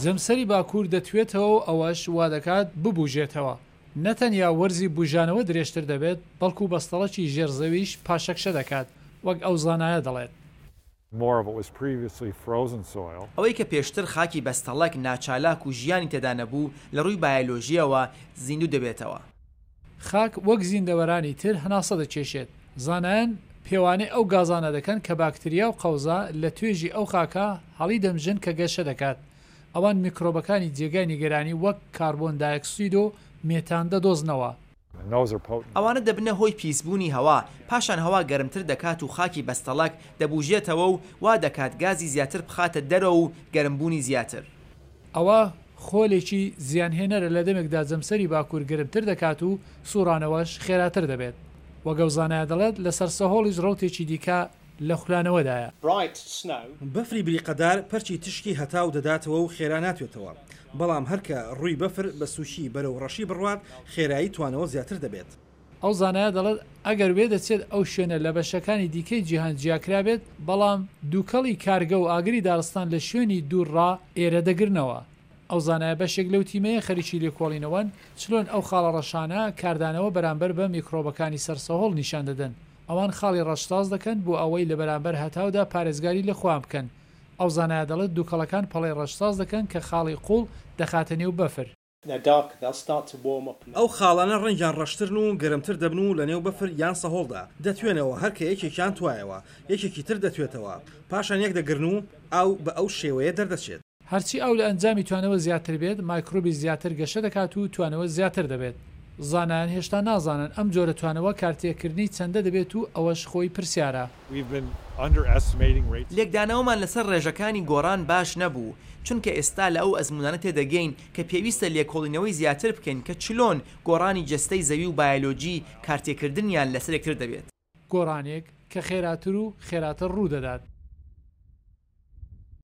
جەمسەری باکوور دەتوێتەوە ئەوەش وا دەکات ببوژێتەوە. نەتەنیا وەرزی بوژانەوە درێژتر دەبێت بەڵکو بەستەڵەکی ژێرزەویش پاشەکشە دەکات وەک ئەو زانایە دەڵێت. ئەوەی کە پێشتر خاکی بەستەڵەک ناچالاک و ژیانی تێدا نەبوو لە ڕووی بایۆلۆژیەوە زیندوو دەبێتەوە. خاک وەک زیندەوەرانی تر هەناسە دەچێشێت. زانایان پێوانەی ئەو گازانە دەکەن کە باکتریا و قەوزە لە توێژی ئەو خاکە هەڵی دەمژن کە گەشە دەکات. ئەوان میکرۆبەکانی جێگای نیگەرانی وەک کاربۆن دایۆکسید و مێتان دەدۆزنەوە. ئەوانە دەبنە هۆی پیسبوونی هەوا، پاشان هەوا گەرمتر دەکات و خاکی بەستەڵەک دەبوژێتەوە و وا دەکات گازی زیاتر بخاتە دەرەوە و گەرمبوونی زیاتر. ئەوە خۆلێکی زیانهێنەرە لە دەمێکدا جەمسەری باکوور گرمتر دەکات و سوورانەوەش خێراتر دەبێت. وەگەڵ زانایە دەڵێت لەسەر سەهۆڵیش ڕەوتێکی دیکە لە خولانەوەدایە. بەفری بریقەدار پەرچی تشکی هەتاو دەداتەوە و خێرا ناتوێتەوە، بەڵام هەرکە ڕووی بەفر بە سوشی بەرەو ڕەشی بڕوات خێرایی توانەوە زیاتر دەبێت. ئەو زانایە دەڵێت ئەگەر وێ دەچێت ئەو شوێنە لە بەشەکانی دیکەی جیهان جیاکرا بێت، بەڵام دووکەڵی کارگە و ئاگری دارستان لە شوێنی دوورڕا ئێرە دەگرنەوە. ئەو زانایە بەشێک لەو تیمەیە خەریکی لێکۆڵینەوەن چلۆن ئەو خاڵە ڕەشانە کاردانەوە بەرامبەر بە میکرۆبەکانی سەرسەهۆڵ نیشان دەدەن. ئەوان خاڵی ڕەشتاز دەکەن بۆ ئەوەی لە بەرامبەر هەتاودا پارێزگاری لە خۆیان بکەن. ئەو زانایە دەڵێت دووکەڵەکان پەڵەی ڕەشتاز دەکەن کە خاڵی قوڵ دەخاتە نێو بەفر. ئەو خاڵانە ڕەنگیان ڕەشترن و گەرمتر دەبن و لە نێو بەفر یان سەهۆڵدا دەتوێنەوە هەرکە یەکێکیان توایەوە یەکێکی تر دەتوێتەوە، پاشان یەک دەگرن و ئەو بە ئەو شێوەیە دەردەچێت. هەرچی ئەو لە ئەنجامی توانەوە زیاتر بێت، مایکرۆبی زیاتر گەشە دەکات و توانەوە زیاتر دەبێت. زانایان هێشتا نازانن ئەم جۆرە توانەوە کارتێکردنی چەندە دەبێت و ئەوەش خۆی پرسیارە. لێکدانەوەمان لەسەر ڕێژەکانی گۆڕان باش نەبوو، چونکە ئێستا لە ئەو ئەزمونانە تێدەگەین کە پێویستە لێکۆڵینەوەی زیاتر بکەین کە چلۆن گۆڕانی جەستەی زەوی و بایۆلۆجی کارتێکردنیان لەسەر یەکتر دەبێت. گۆڕانێک کە خێراتر و خێراتر ڕوو دەدات.